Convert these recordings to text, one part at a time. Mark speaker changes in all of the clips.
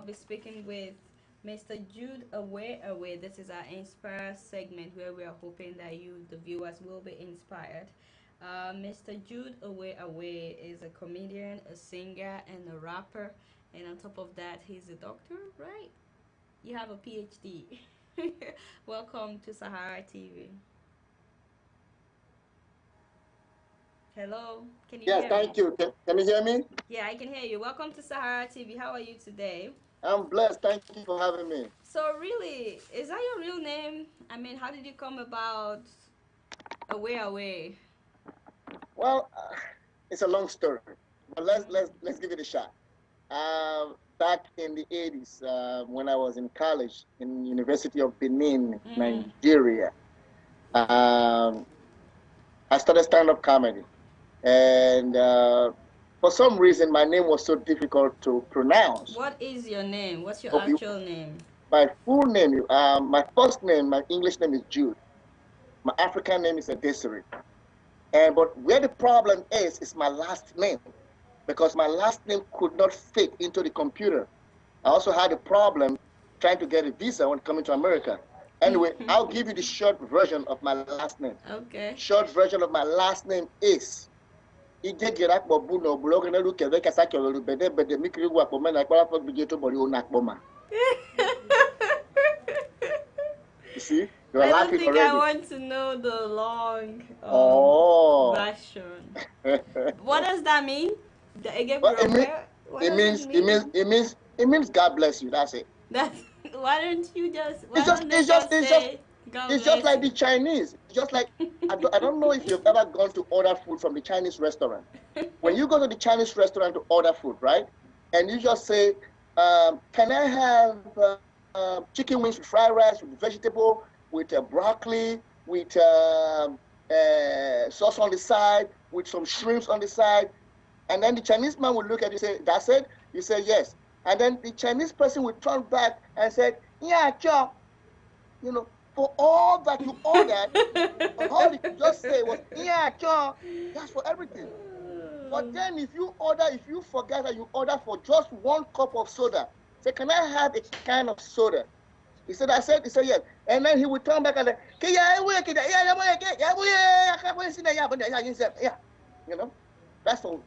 Speaker 1: be speaking with Mr. Jude Away Away. This is our Inspire segment where we are hoping that you, the viewers, will be inspired. Mr. Jude Away Away is a comedian, a singer, and a rapper. And on top of that, he's a doctor, right? You have a PhD. Welcome to Sahara TV. Hello, can you
Speaker 2: Yes,
Speaker 1: hear me?
Speaker 2: thank you. Can you hear me?
Speaker 1: Yeah, I can hear you. Welcome to Sahara TV. How are you today?
Speaker 2: I'm blessed. Thank you for having me.
Speaker 1: So really, is that your real name? I mean, how did you come about Away Away?
Speaker 2: Well, it's a long story, but let's give it a shot. Back in the 80s, when I was in college in University of Benin,
Speaker 1: Mm-hmm.
Speaker 2: Nigeria, um, I started stand-up comedy, and for some reason, my name was so difficult to pronounce.
Speaker 1: What is your name? What's your
Speaker 2: Okay,
Speaker 1: actual name?
Speaker 2: my full name, my first name, my English name is Jude. My African name is Adesiri. And but where the problem is my last name because my last name could not fit into the computer. I also had a problem trying to get a visa when coming to America. Anyway, I'll give you the short version of my last name.
Speaker 1: Okay.
Speaker 2: Short version of my last name is Ijegirak Bobuno Blogana Luke Kasaki Bede Bede Mikri Wapoman Aqua Bigeto Bori Onakboma. You see? You're
Speaker 1: I don't
Speaker 2: laughing
Speaker 1: think I
Speaker 2: already.
Speaker 1: want to know the long
Speaker 2: Oh.
Speaker 1: version. What does that mean? The
Speaker 2: Well,
Speaker 1: Egebro, where? What
Speaker 2: it
Speaker 1: does it
Speaker 2: means it means
Speaker 1: mean?
Speaker 2: it means it means God bless you. That's it.
Speaker 1: That why don't you just?
Speaker 2: It's
Speaker 1: Why
Speaker 2: just
Speaker 1: don't they
Speaker 2: it's just
Speaker 1: just
Speaker 2: it's just
Speaker 1: say God
Speaker 2: it's just
Speaker 1: bless
Speaker 2: like
Speaker 1: you?
Speaker 2: the Chinese. It's just like I don't know if you've ever gone to order food from the Chinese restaurant. When you go to the Chinese restaurant to order food, right? And you just say, "Can I have chicken wings with fried rice, with vegetable, with broccoli, with sauce on the side, with some shrimps on the side?" And then the Chinese man would look at you and say, "That's it?" You say, "Yes." And then the Chinese person would turn back and say, "Yeah, sure." For all that you ordered, all you just say was, "Yeah, sure." That's for everything. But then if you forget that you order for just one cup of soda, say, "Can I have a can of soda?" He said, yes. And then he would turn back and say, yeah, yeah. You know, that's all.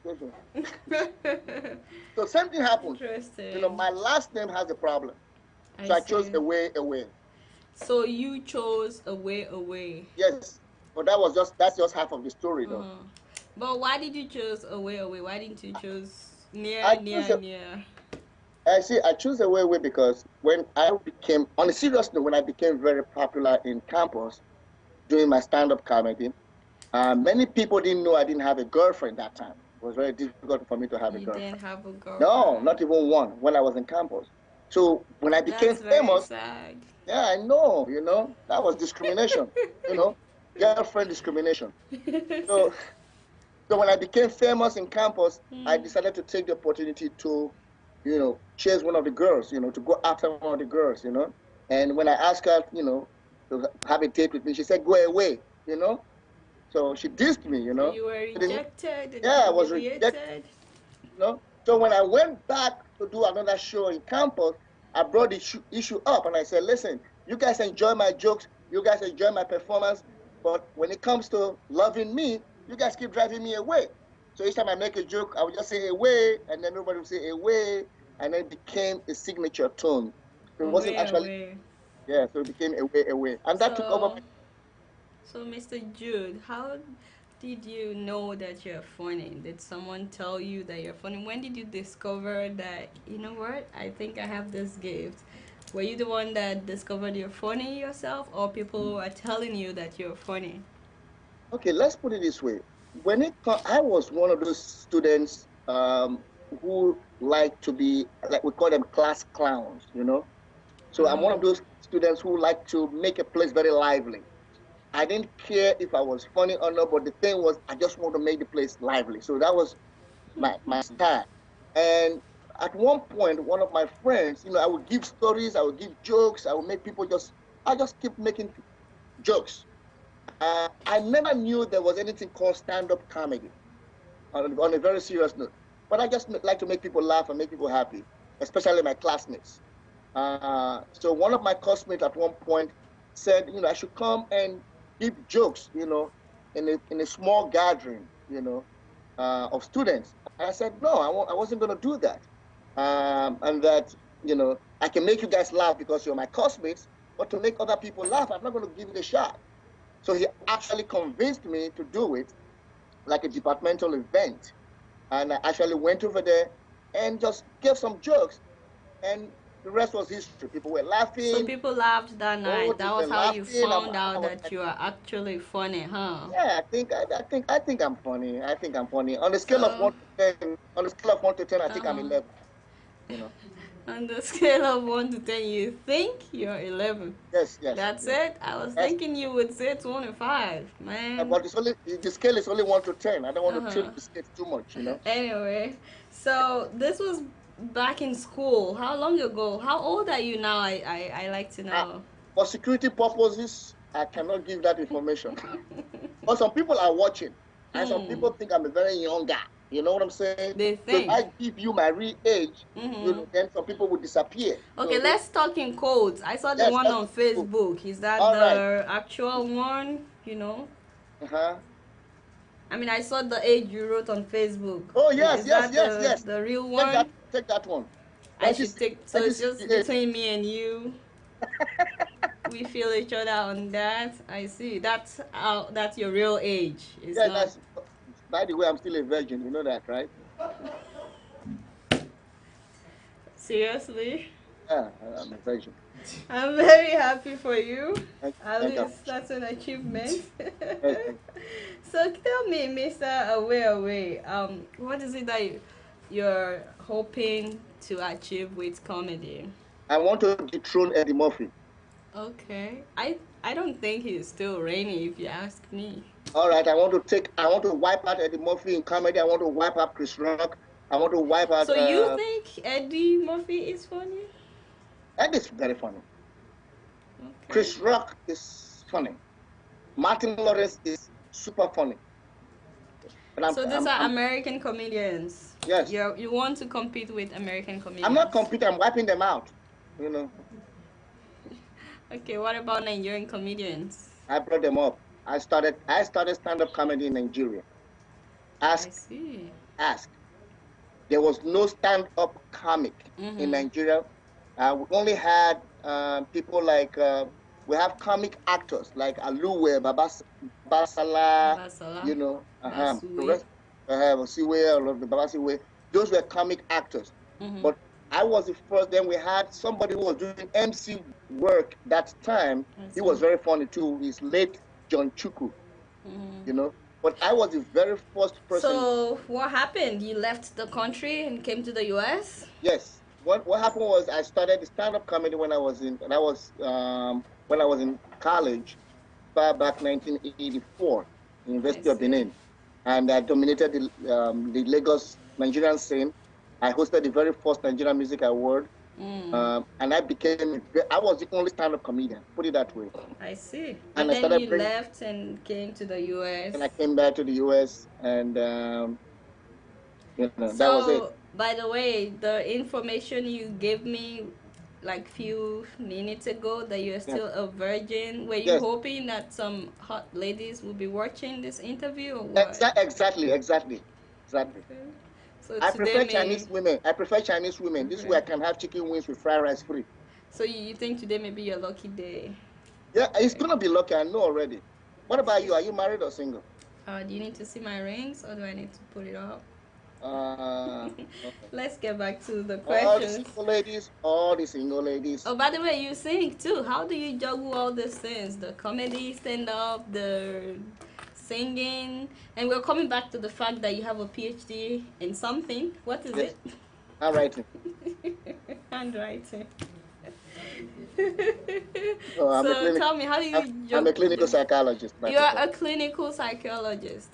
Speaker 2: So same thing happened.
Speaker 1: Interesting.
Speaker 2: My last name has a problem.
Speaker 1: I
Speaker 2: So I chose
Speaker 1: see.
Speaker 2: away.
Speaker 1: So you chose Away Away.
Speaker 2: Yes. But that's just half of the story though.
Speaker 1: Uh-huh. But why did you choose Away Away? Why didn't you choose
Speaker 2: I
Speaker 1: Near
Speaker 2: choose
Speaker 1: Near Near?
Speaker 2: I choose away because when I became on a serious note, when I became very popular in campus doing my stand-up comedy, many people didn't know I didn't have a girlfriend that time. It was very difficult for me to have a
Speaker 1: You
Speaker 2: girlfriend.
Speaker 1: didn't have a
Speaker 2: No,
Speaker 1: girlfriend.
Speaker 2: not even one when I was in campus. So when I became
Speaker 1: That's very
Speaker 2: famous,
Speaker 1: sad.
Speaker 2: yeah, I know, that was discrimination, you know, girlfriend discrimination. So, so when I became famous in campus, I
Speaker 1: Hmm.
Speaker 2: decided to take the opportunity to, chase one of the girls, to go after one of the girls. And when I asked her, to have a date with me, she said, "Go away," you know. So she dissed me,
Speaker 1: So you were
Speaker 2: So then,
Speaker 1: rejected and
Speaker 2: yeah, I was rejected,
Speaker 1: humiliated.
Speaker 2: So when I went back to do another show in campus, I brought the issue up and I said, "Listen, you guys enjoy my jokes, you guys enjoy my performance, but when it comes to loving me, you guys keep driving me away." So each time I make a joke, I would just say "away," and then everybody would say "away," and then it became a signature tone. So it wasn't
Speaker 1: Away
Speaker 2: actually,
Speaker 1: Away.
Speaker 2: yeah, so it became "away, away," and that took over.
Speaker 1: So, so Mr. Jude, how did you know that you're funny? Did someone tell you that you're funny? When did you discover that, you know what, I think I have this gift? Were you the one that discovered you're funny yourself, or people are telling you that you're funny?
Speaker 2: Okay, let's put it this way. I was one of those students who like to be, like we call them, class clowns. So I'm one
Speaker 1: Uh-huh.
Speaker 2: of those students who like to make a place very lively. I didn't care if I was funny or not, but the thing was, I just want to make the place lively. So that was my style. And at one point, one of my friends, I would give stories, I would give jokes, I just keep making jokes. I never knew there was anything called stand-up comedy on a very serious note. But I just like to make people laugh and make people happy. especially my classmates. So one of my classmates at one point said, I should come and give jokes, in a small gathering, of students. And I said, no, I wasn't going to do that. And that, I can make you guys laugh because you're my classmates, but to make other people laugh, I'm not going to give it a shot. So he actually convinced me to do it like a departmental event. And I actually went over there and just gave some jokes. And the rest was history. People were laughing.
Speaker 1: So people laughed that night.
Speaker 2: Oh,
Speaker 1: That was how you found out that you are actually funny, huh?
Speaker 2: Yeah, I think I'm funny. I think I'm funny. On the scale of
Speaker 1: So,
Speaker 2: 1 to 10, I think I'm 11. You know.
Speaker 1: On the scale of 1 to 10, you think you're 11.
Speaker 2: Yes.
Speaker 1: That's
Speaker 2: yes.
Speaker 1: it? I was thinking you would say 25, man.
Speaker 2: But the scale is only 1 to 10. I don't want to tilt the scale too much,
Speaker 1: Anyway, so this was back in school. How long ago? How old are you now? I like to know.
Speaker 2: For security purposes, I cannot give that information. But some people are watching, and some people think I'm a very young guy. You know what I'm saying?
Speaker 1: They
Speaker 2: So
Speaker 1: think.
Speaker 2: if I give you my real age, then some people will disappear.
Speaker 1: Okay,
Speaker 2: So
Speaker 1: let's talk in codes. I saw the
Speaker 2: Yes,
Speaker 1: one
Speaker 2: that's
Speaker 1: on
Speaker 2: cool.
Speaker 1: Facebook. Is that
Speaker 2: All
Speaker 1: the actual one?
Speaker 2: Uh-huh.
Speaker 1: I mean, I saw the age you wrote on Facebook.
Speaker 2: Oh, yes,
Speaker 1: Is
Speaker 2: yes,
Speaker 1: that
Speaker 2: yes.
Speaker 1: the real one?
Speaker 2: Take that one.
Speaker 1: I should take. So it's just
Speaker 2: 1968.
Speaker 1: between me and you. We feel each other on that. I see. That's your real age. It's
Speaker 2: Yeah,
Speaker 1: not.
Speaker 2: by the way, I'm still a virgin. You know that, right?
Speaker 1: Seriously.
Speaker 2: Yeah, I'm a virgin.
Speaker 1: I'm very happy for you.
Speaker 2: Thank
Speaker 1: At
Speaker 2: you.
Speaker 1: least that's an achievement.
Speaker 2: Yes.
Speaker 1: So tell me, Mr. Away, what is it that you're hoping to achieve with comedy?
Speaker 2: I want to dethrone Eddie Murphy.
Speaker 1: Okay. I don't think he's still reigning, if you ask me.
Speaker 2: All right, I want to wipe out Eddie Murphy in comedy. I want to wipe out Chris Rock. I want to wipe out.
Speaker 1: So you think Eddie Murphy is funny?
Speaker 2: Eddie's very funny.
Speaker 1: Okay.
Speaker 2: Chris Rock is funny. Martin Lawrence is super funny. But
Speaker 1: So these are American comedians.
Speaker 2: Yes.
Speaker 1: You want to compete with American comedians?
Speaker 2: I'm not competing. I'm wiping them out.
Speaker 1: Okay, what about Nigerian comedians?
Speaker 2: I brought them up. I started stand-up comedy in Nigeria.
Speaker 1: I see.
Speaker 2: Ask. There was no stand-up comic in Nigeria. We only had people like we have comic actors like Aluwe, Babasala,
Speaker 1: Basala.
Speaker 2: the rest, Babasiwe. Those were comic actors. But I was the first. Then we had somebody who was doing MC work that time. He was very funny too. He's late John Chuku. But I was the very first person.
Speaker 1: So what happened? You left the country and came to the U.S.?
Speaker 2: Yes. What happened was I started stand-up comedy when I was in college, far back 1984, University of Benin, and I dominated the Lagos Nigerian scene. I hosted the very first Nigerian Music Award, and I was the only stand-up comedian. Put it that way.
Speaker 1: I see.
Speaker 2: And
Speaker 1: then you left and came to the U.S.
Speaker 2: And I came back to the U.S. and that was it.
Speaker 1: By the way, the information you gave me like few minutes ago that you're still a virgin, were you hoping that some hot ladies will be watching this interview or what?
Speaker 2: Exactly.
Speaker 1: Okay. So
Speaker 2: I prefer Chinese women. This way I can have chicken wings with fried rice free.
Speaker 1: So you think today may be your lucky day?
Speaker 2: Yeah, it's gonna be lucky. I know already. What about you? Are you married or single?
Speaker 1: Do you need to see my rings or do I need to put it up?
Speaker 2: Okay.
Speaker 1: Let's get back to the questions.
Speaker 2: All the single ladies.
Speaker 1: Oh, by the way, you sing too. How do you juggle all these things? The comedy, stand-up, the singing, and we're coming back to the fact that you have a PhD in something. What is it?
Speaker 2: Handwriting.
Speaker 1: Handwriting.
Speaker 2: So
Speaker 1: tell me, how do you juggle?
Speaker 2: I'm a clinical psychologist.
Speaker 1: You are a clinical psychologist.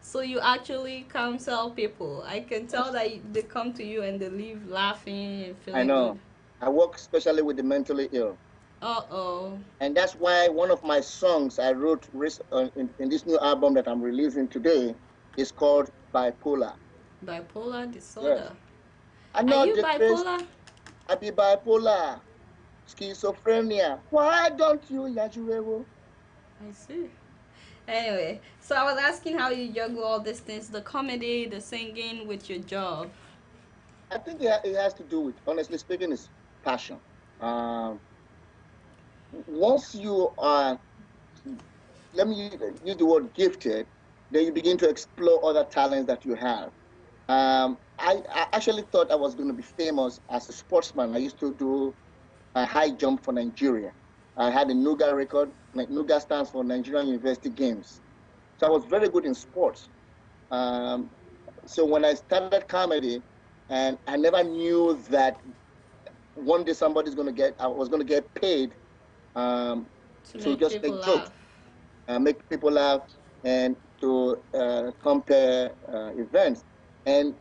Speaker 1: So you actually counsel people. I can tell that they come to you and they leave laughing and feeling
Speaker 2: I know.
Speaker 1: good.
Speaker 2: I work especially with the mentally ill.
Speaker 1: Uh-oh.
Speaker 2: And that's why one of my songs I wrote in this new album that I'm releasing today is called Bipolar.
Speaker 1: Bipolar disorder.
Speaker 2: Yes. I
Speaker 1: Are
Speaker 2: know
Speaker 1: you
Speaker 2: the craze.
Speaker 1: bipolar?
Speaker 2: I be bipolar, schizophrenia. Why don't you, Yajurewo?
Speaker 1: I see. Anyway, so I was asking how you juggle all these things, the comedy, the singing with your job.
Speaker 2: I think it has to do with, honestly speaking, is passion. Um, Once you are, let me use the word gifted, then you begin to explore other talents that you have. I actually thought I was going to be famous as a sportsman. I used to do a high jump for Nigeria. I had a Nuga record. Nuga stands for Nigerian University Games. So I was very good in sports. Um, so when I started comedy, and I never knew that one day I was going to get paid um,
Speaker 1: To
Speaker 2: to
Speaker 1: make
Speaker 2: just
Speaker 1: people
Speaker 2: make jokes,
Speaker 1: laugh.
Speaker 2: make people laugh, and to compare events. And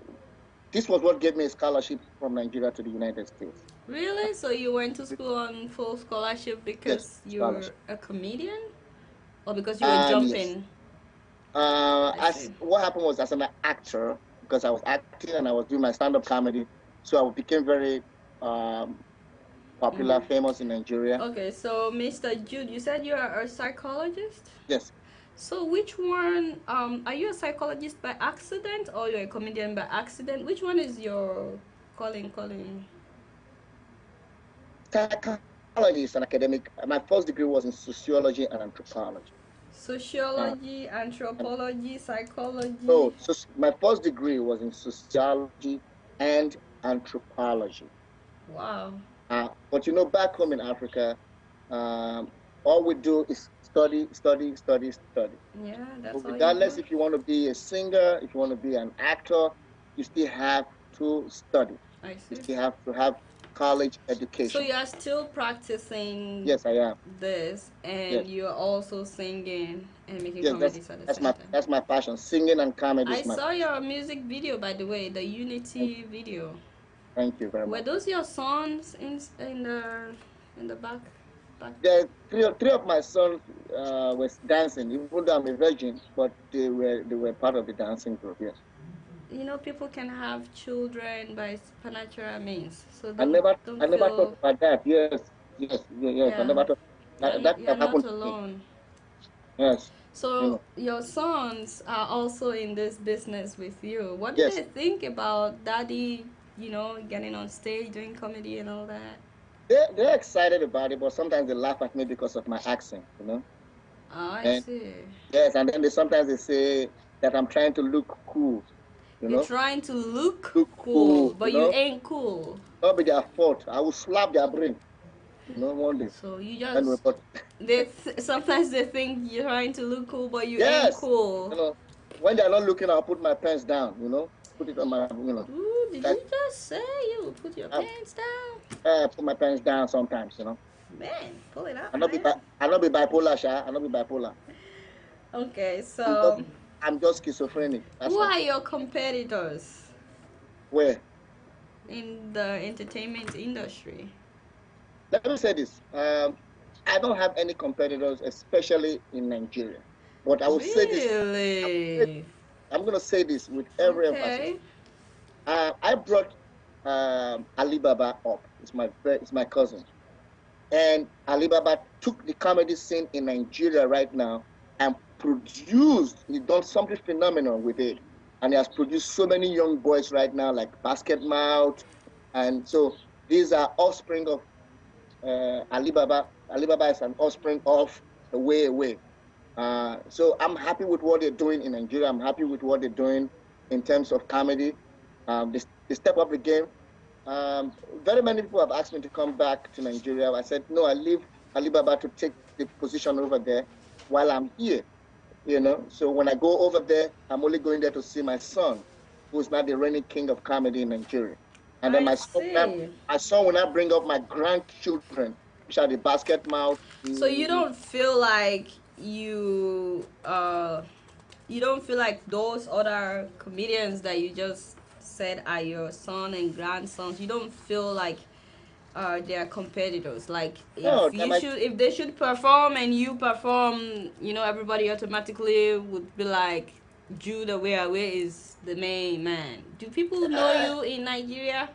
Speaker 2: this was what gave me a scholarship from Nigeria to the United States.
Speaker 1: Really? So you went to school on full scholarship
Speaker 2: Yes,
Speaker 1: because you're
Speaker 2: scholarship.
Speaker 1: a comedian? Or because you were
Speaker 2: Yes.
Speaker 1: jumping? I
Speaker 2: As
Speaker 1: see.
Speaker 2: what happened was, as an actor, because I was acting and I was doing my stand-up comedy, so I became very um, popular,
Speaker 1: Mm-hmm.
Speaker 2: famous in Nigeria.
Speaker 1: Okay, so Mr. Jude, you said you are a psychologist?
Speaker 2: Yes,
Speaker 1: So which one, are you a psychologist by accident or you're a comedian by accident? Which one is your calling?
Speaker 2: psychology is an academic. My first degree was in sociology and anthropology. Uh,
Speaker 1: Sociology,
Speaker 2: and
Speaker 1: anthropology, psychology.
Speaker 2: so my first degree was in sociology and anthropology.
Speaker 1: Wow.
Speaker 2: But back home in Africa, um, all we do is study, study, study, study.
Speaker 1: Yeah, that's all you
Speaker 2: Regardless
Speaker 1: do.
Speaker 2: if you want to be a singer, if you want to be an actor, you still have to study.
Speaker 1: I
Speaker 2: You
Speaker 1: see.
Speaker 2: still have to have college
Speaker 1: So
Speaker 2: education.
Speaker 1: you are still practicing
Speaker 2: Yes, I am.
Speaker 1: this and
Speaker 2: Yes,
Speaker 1: you're also singing and making
Speaker 2: yes,
Speaker 1: comedies at the
Speaker 2: that's
Speaker 1: same
Speaker 2: my
Speaker 1: time.
Speaker 2: that's my passion. Singing and comedy
Speaker 1: I
Speaker 2: is my
Speaker 1: saw
Speaker 2: passion.
Speaker 1: your music video, by the way, the
Speaker 2: Thank,
Speaker 1: Unity video.
Speaker 2: thank you very
Speaker 1: Were
Speaker 2: much.
Speaker 1: those your songs in the back?
Speaker 2: There three of my sons was dancing, even though I'm a virgin, but they were part of the dancing group. Yes,
Speaker 1: You know, people can have children by supernatural means, so
Speaker 2: I
Speaker 1: don't
Speaker 2: never
Speaker 1: don't
Speaker 2: I never thought
Speaker 1: feel.
Speaker 2: about that. Yes, yes, yes. I
Speaker 1: Yeah,
Speaker 2: never thought that could
Speaker 1: you're
Speaker 2: have
Speaker 1: not
Speaker 2: happened to me.
Speaker 1: alone.
Speaker 2: Yes, you
Speaker 1: So
Speaker 2: know.
Speaker 1: your sons are also in this business with you. What do
Speaker 2: Yes,
Speaker 1: they think about daddy? You know, getting on stage, doing comedy and all that.
Speaker 2: they're excited about it, but sometimes they laugh at me because of my accent.
Speaker 1: Oh, I
Speaker 2: And
Speaker 1: see.
Speaker 2: yes, and then sometimes they say that I'm trying to look cool. You
Speaker 1: You're
Speaker 2: know,
Speaker 1: trying to look
Speaker 2: look
Speaker 1: cool,
Speaker 2: cool.
Speaker 1: but you ain't cool.
Speaker 2: Not be their fault. I will slap their brain. One day.
Speaker 1: So you
Speaker 2: Anyway,
Speaker 1: just
Speaker 2: but
Speaker 1: sometimes they think you're trying to look cool, but you ain't
Speaker 2: yes,
Speaker 1: cool.
Speaker 2: you know, when they're not looking, I'll put my pants down. Put it on my,
Speaker 1: Ooh, did
Speaker 2: like
Speaker 1: you just say you put your pants down?
Speaker 2: put my pants down sometimes.
Speaker 1: Man, pull it
Speaker 2: I
Speaker 1: up,
Speaker 2: not be
Speaker 1: man.
Speaker 2: I not be bipolar, Sha. I not be bipolar.
Speaker 1: Okay,
Speaker 2: I'm just
Speaker 1: so
Speaker 2: I'm just schizophrenic.
Speaker 1: who
Speaker 2: That's all.
Speaker 1: are your competitors
Speaker 2: Where?
Speaker 1: in the entertainment industry?
Speaker 2: Let me say this. I don't have any competitors, especially in Nigeria. But I will say this. I will say-
Speaker 1: Really?
Speaker 2: I'm going to say this with every emphasis.
Speaker 1: Okay.
Speaker 2: I brought Alibaba up. It's my cousin, and Alibaba took the comedy scene in Nigeria right now and produced. He done something phenomenal with it, and he has produced so many young boys right now, like Basket Mouth, and so these are offspring of Alibaba. Alibaba is an offspring of Away Away. So I'm happy with what they're doing in Nigeria. I'm happy with what they're doing in terms of comedy. They step up the game. Very many people have asked me to come back to Nigeria. I said, no, I leave Alibaba to take the position over there while I'm here. So when I go over there, I'm only going there to see my son, who's now the reigning king of comedy in Nigeria. And then
Speaker 1: I
Speaker 2: my son,
Speaker 1: see.
Speaker 2: my son will now bring up my grandchildren, which are the basket mouth,
Speaker 1: So you
Speaker 2: the
Speaker 1: don't feel like you don't feel like those other comedians that you just said are your son and grandsons, you don't feel like they are competitors. Like
Speaker 2: no,
Speaker 1: if they should perform and you perform, everybody automatically would be like Jude Away is the main man. Do people know
Speaker 2: uh,
Speaker 1: you in Nigeria?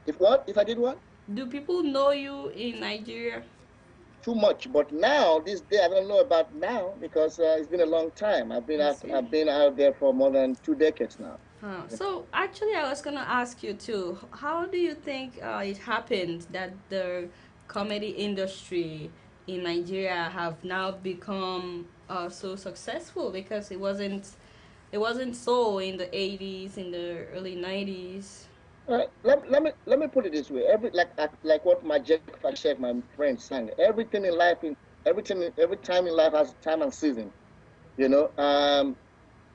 Speaker 2: If what? If I did what?
Speaker 1: Do people know you in Nigeria?
Speaker 2: Too much. But now, this day, I don't know about now because it's been a long time.
Speaker 1: I see.
Speaker 2: I've been out there for more than 2 decades now.
Speaker 1: Huh. So actually, I was gonna ask you too. How do you think it happened that the comedy industry in Nigeria have now become so successful? Because it wasn't so in the 80s, in the early 90s.
Speaker 2: Let me put it this way. Like what my Jack Chef, my friend, sang. Every time in life has time and season. You know,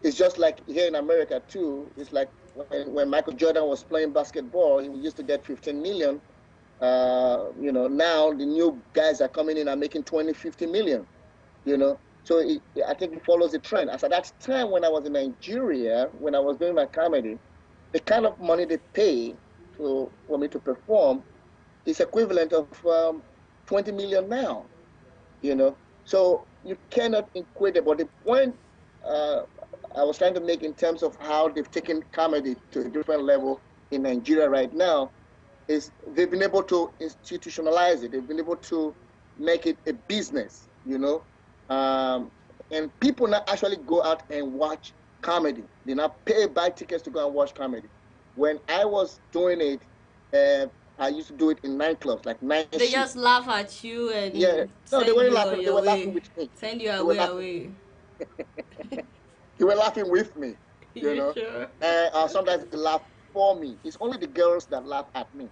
Speaker 2: it's just like here in America too. It's like when Michael Jordan was playing basketball, he used to get 15 million. Now the new guys are coming in and making 20, 50 million. You know, so I think it follows the trend. As at that time when I was in Nigeria, when I was doing my comedy, the kind of money they pay for me to perform is equivalent of 20 million now. You know, so you cannot equate it. But the point uh, I was trying to make in terms of how they've taken comedy to a different level in Nigeria right now is they've been able to institutionalize it. They've been able to make it a business, um, and people now actually go out and watch comedy. They now buy tickets to go and watch comedy. When I was doing it, I used to do it in nightclubs, like night
Speaker 1: They
Speaker 2: shift.
Speaker 1: just laugh at you
Speaker 2: Yeah,
Speaker 1: and
Speaker 2: no, they
Speaker 1: send
Speaker 2: weren't
Speaker 1: you
Speaker 2: laughing.
Speaker 1: on
Speaker 2: They
Speaker 1: your
Speaker 2: were laughing
Speaker 1: way.
Speaker 2: with me.
Speaker 1: Send you
Speaker 2: They were
Speaker 1: away,
Speaker 2: laughing.
Speaker 1: away.
Speaker 2: They were laughing with me, you
Speaker 1: You
Speaker 2: know.
Speaker 1: sure?
Speaker 2: Sometimes they laugh for me. It's only the girls that laugh at me,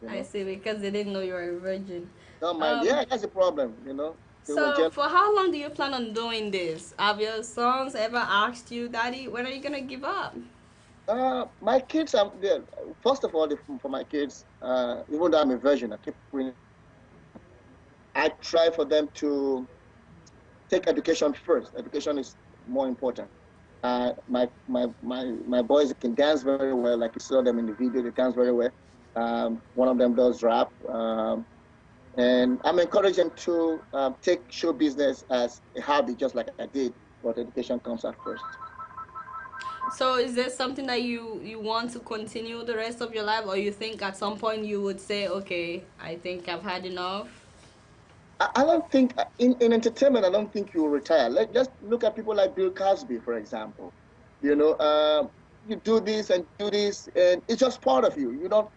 Speaker 2: you
Speaker 1: I
Speaker 2: know.
Speaker 1: see, because they didn't know you were a virgin.
Speaker 2: Don't mind.
Speaker 1: Um,
Speaker 2: Yeah, that's the problem, you know. They were
Speaker 1: so
Speaker 2: jealous.
Speaker 1: for how long do you plan on doing this? Have your sons ever asked you, Daddy, when are you gonna give up?
Speaker 2: My kids are there. First of all, for my kids, even though I'm a virgin, I keep I try for them to take education first. Education is more important. My boys can dance very well, like you saw them in the video. They dance very well. One of them does rap, and I'm encouraging them to take show business as a hobby, just like I did. But education comes at first.
Speaker 1: So is there something that you want to continue the rest of your life, or you think at some point you would say, okay, I think I've had enough?
Speaker 2: I don't think in entertainment, I don't think you will retire. Just look at people like Bill Cosby, for example. You know, you do this and do this, and it's just part of you. You don't.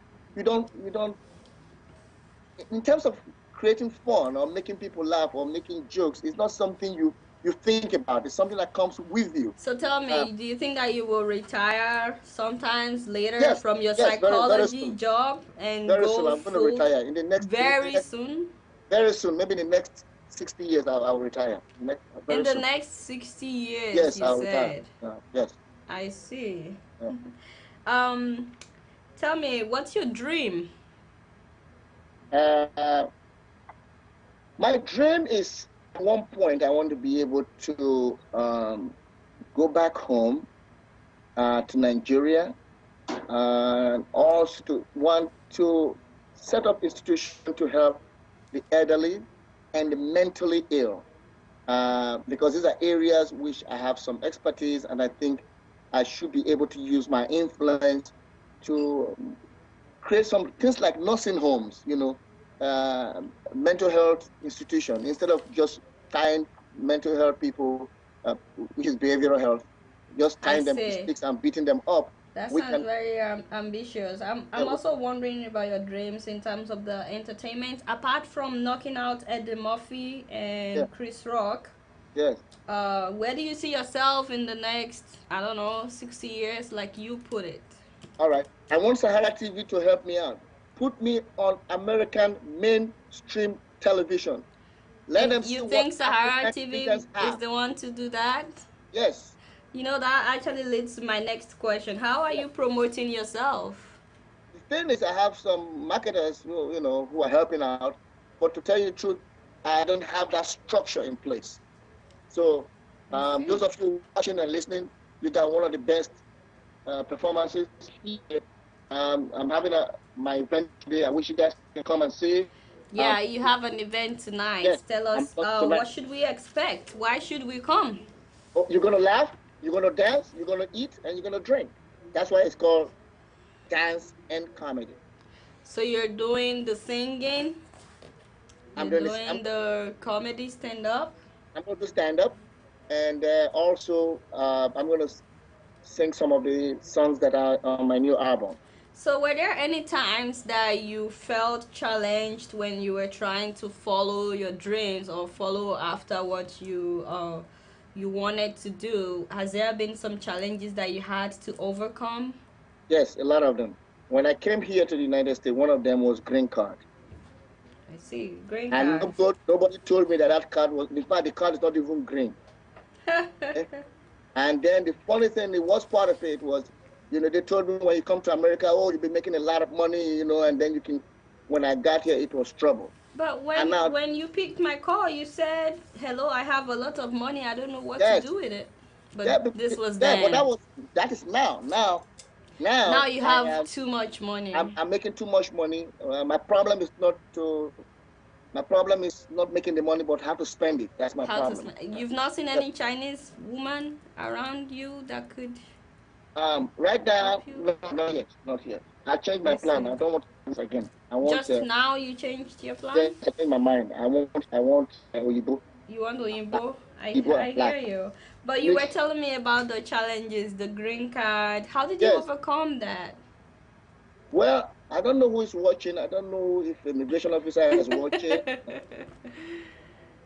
Speaker 2: In terms of creating fun or making people laugh or making jokes, it's not something you think about. It's something that comes with you.
Speaker 1: So tell
Speaker 2: Uh,
Speaker 1: me, do you think that you will retire sometimes later
Speaker 2: yes,
Speaker 1: from your
Speaker 2: yes, very
Speaker 1: psychology
Speaker 2: soon,
Speaker 1: job and
Speaker 2: very soon.
Speaker 1: go
Speaker 2: I'm going to
Speaker 1: full
Speaker 2: retire in the
Speaker 1: very
Speaker 2: next
Speaker 1: soon?
Speaker 2: very soon. Maybe in the next 60 years, I'll retire.
Speaker 1: In
Speaker 2: Very
Speaker 1: the
Speaker 2: soon.
Speaker 1: next 60 years,
Speaker 2: Yes,
Speaker 1: you
Speaker 2: I'll retire.
Speaker 1: said.
Speaker 2: Yes.
Speaker 1: I see.
Speaker 2: Yeah.
Speaker 1: Um, tell me, what's your dream?
Speaker 2: Uh, my dream is at one point I want to be able to go back home to Nigeria and also to want to set up institutions to help the elderly and the mentally ill because these are areas which I have some expertise and I think I should be able to use my influence to create some things like nursing homes, mental health institution, instead of just tying mental health people, which is behavioral health, just
Speaker 1: I
Speaker 2: tying them to
Speaker 1: see.
Speaker 2: sticks and beating them up.
Speaker 1: That
Speaker 2: We
Speaker 1: sounds
Speaker 2: can,
Speaker 1: very ambitious.
Speaker 2: yeah,
Speaker 1: I'm also wondering about your dreams in terms of the entertainment. Apart from knocking out Eddie Murphy
Speaker 2: yeah,
Speaker 1: and Chris Rock,
Speaker 2: yes.
Speaker 1: where do you see yourself in the next, I don't know, 60 years, like you put it?
Speaker 2: All right. I want Sahara TV to help me out. Put me on American mainstream television. Let
Speaker 1: And
Speaker 2: them see
Speaker 1: you
Speaker 2: what
Speaker 1: think Sahara
Speaker 2: African
Speaker 1: TV
Speaker 2: leaders
Speaker 1: is
Speaker 2: have.
Speaker 1: the one to do that?
Speaker 2: Yes.
Speaker 1: You know, that actually leads to my next question. How are
Speaker 2: Yeah.
Speaker 1: you promoting yourself?
Speaker 2: The thing is, I have some marketers who are helping out, but to tell you the truth, I don't have that structure in place. So,
Speaker 1: I see.
Speaker 2: those of you watching and listening, you got one of the best performances here. I'm having my event today. I wish you guys can come and see. Um,
Speaker 1: Yeah, you have an event tonight.
Speaker 2: yes,
Speaker 1: Tell
Speaker 2: I'm
Speaker 1: us,
Speaker 2: tonight.
Speaker 1: what should we expect? Why should we come?
Speaker 2: Oh, you're gonna laugh, you're gonna dance, you're gonna eat, and you're gonna drink. That's why it's called dance and comedy.
Speaker 1: So you're doing the singing,
Speaker 2: I'm
Speaker 1: you're
Speaker 2: doing this.
Speaker 1: doing the comedy stand up.
Speaker 2: I'm going to stand up, and also I'm going to sing some of the songs that are on my new album.
Speaker 1: So were there any times that you felt challenged when you were trying to follow your dreams or follow after what you wanted to do? Has there been some challenges that you had to overcome?
Speaker 2: Yes, a lot of them. When I came here to the United States, one of them was green card.
Speaker 1: I see. Green
Speaker 2: And
Speaker 1: card.
Speaker 2: nobody told me that that card was, in fact, the card is not even green. Eh? And then the funny thing, the worst part of it was, they told me when you come to America, oh, you'll be making a lot of money, and then you can, when I got here, it was trouble.
Speaker 1: But
Speaker 2: And now,
Speaker 1: when you picked my call, you said, "Hello, I have a lot of money. I don't know what to
Speaker 2: yes,
Speaker 1: do with it." But
Speaker 2: yeah,
Speaker 1: this was
Speaker 2: yeah, but
Speaker 1: then.
Speaker 2: that is now.
Speaker 1: Now
Speaker 2: Now
Speaker 1: you
Speaker 2: I
Speaker 1: have
Speaker 2: am,
Speaker 1: too much money.
Speaker 2: I'm making too much money. My problem is not making the money, but how to spend it. That's my
Speaker 1: How to?
Speaker 2: problem.
Speaker 1: You've not seen
Speaker 2: Yeah.
Speaker 1: any Chinese woman around you that could
Speaker 2: Right now,
Speaker 1: help you?
Speaker 2: no, not yet, not yet. I changed my
Speaker 1: I
Speaker 2: plan.
Speaker 1: see.
Speaker 2: I don't want to do this again. I want,
Speaker 1: Just now you changed your
Speaker 2: yes,
Speaker 1: plan?
Speaker 2: I changed my mind. I want Oyibo,
Speaker 1: You want
Speaker 2: black,
Speaker 1: Oyinbo?
Speaker 2: Igbo
Speaker 1: I
Speaker 2: and
Speaker 1: hear
Speaker 2: black.
Speaker 1: you. But you were
Speaker 2: Mix.
Speaker 1: telling me about the challenges, the green card. How did you
Speaker 2: Yes.
Speaker 1: overcome that?
Speaker 2: Well, I don't know who is watching. I don't know if the immigration officer is watching.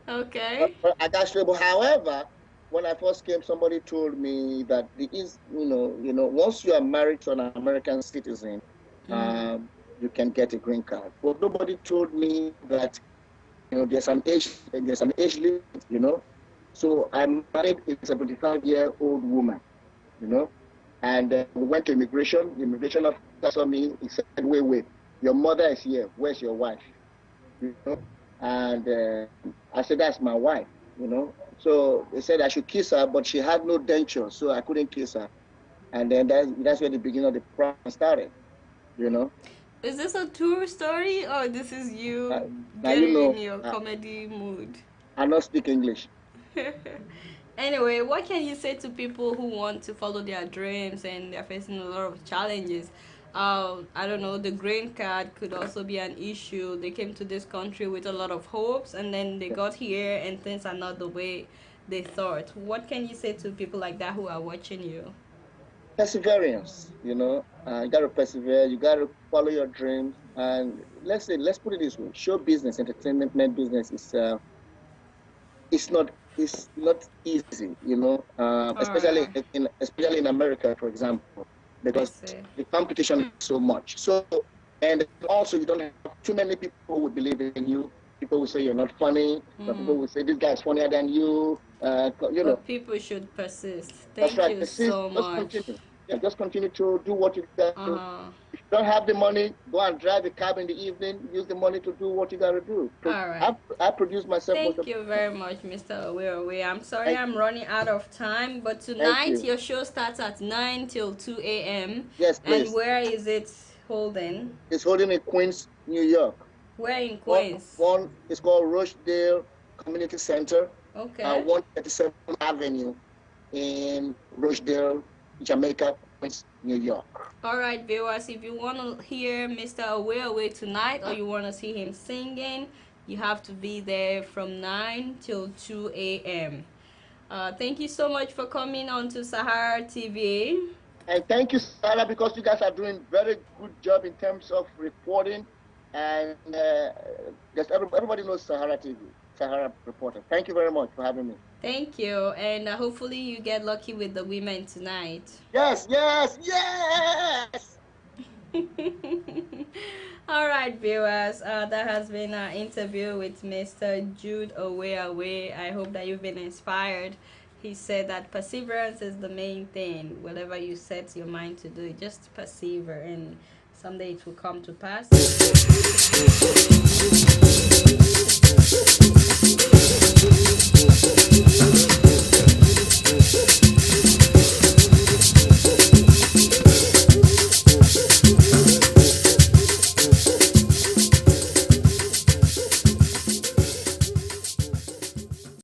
Speaker 1: Okay.
Speaker 2: But I got trouble. However, when I first came, somebody told me that the is once you are married to an American citizen,
Speaker 1: Mm.
Speaker 2: you can get a green card. But nobody told me that there's an age limit. So I married a 75-year-old woman. You know, and we went to immigration. The immigration officer saw me. He said, "Wait, your mother is here. Where's your wife?" You know, and I said, "That's my wife." So they said I should kiss her, but she had no denture, so I couldn't kiss her. And then that's where the beginning of the problem started. You know,
Speaker 1: Is this a true story or this is
Speaker 2: uh,
Speaker 1: you
Speaker 2: now
Speaker 1: getting in your comedy mood?
Speaker 2: I not speak English.
Speaker 1: Anyway, what can you say to people who want to follow their dreams and they're facing a lot of challenges? I don't know, the green card could also be an issue. They came to this country with a lot of hopes and then they got here and things are not the way they thought. What can you say to people like that who are watching you?
Speaker 2: Perseverance. You got to persevere. You got to follow your dreams. And let's put it this way: show business, entertainment business is not easy.
Speaker 1: All right,
Speaker 2: Especially in America, for example,
Speaker 1: I
Speaker 2: because
Speaker 1: see.
Speaker 2: the competition is so much. So, and also you don't have too many people who would believe in you. People will say you're not funny. Some people
Speaker 1: Mm.
Speaker 2: will say this guy's funnier than you.
Speaker 1: But people should persist.
Speaker 2: That's
Speaker 1: Thank
Speaker 2: right.
Speaker 1: you
Speaker 2: Persist.
Speaker 1: so
Speaker 2: Just
Speaker 1: much.
Speaker 2: continue. Yeah, just continue to do what you got to
Speaker 1: Uh
Speaker 2: do.
Speaker 1: huh.
Speaker 2: If you don't have the money, go and drive a cab in the evening. Use the money to do what you got to do.
Speaker 1: All right.
Speaker 2: I produce myself most
Speaker 1: Thank
Speaker 2: of
Speaker 1: you
Speaker 2: the time.
Speaker 1: very much, Mr. Awerowe. I'm sorry
Speaker 2: Thank,
Speaker 1: I'm running out of time, but
Speaker 2: thank
Speaker 1: tonight
Speaker 2: you.
Speaker 1: your show starts at 9 till 2 a.m.
Speaker 2: Yes,
Speaker 1: And
Speaker 2: please.
Speaker 1: where is it holding?
Speaker 2: It's holding in Queens, New York.
Speaker 1: Where in
Speaker 2: One,
Speaker 1: Queens?
Speaker 2: one is called Rochdale Community Center,
Speaker 1: Okay.
Speaker 2: 137th Avenue in Rochdale, Jamaica, Queens, New York.
Speaker 1: All right, viewers, if you want to hear Mr. Awerowe tonight or you want to see him singing, you have to be there from 9 till 2 a.m. Thank you so much for coming on to Sahara TV.
Speaker 2: And thank you, Sarah, because you guys are doing very good job in terms of reporting. And everybody knows Sahara TV, Sahara Reporter. Thank you very much for having me.
Speaker 1: Thank you, and hopefully you get lucky with the women tonight.
Speaker 2: Yes, yes, yes.
Speaker 1: All right, viewers, that has been our interview with Mr. Jude Aweawe. I hope that you've been inspired. He said that perseverance is the main thing. Whatever you set your mind to do, just persevere, and someday it will come to pass.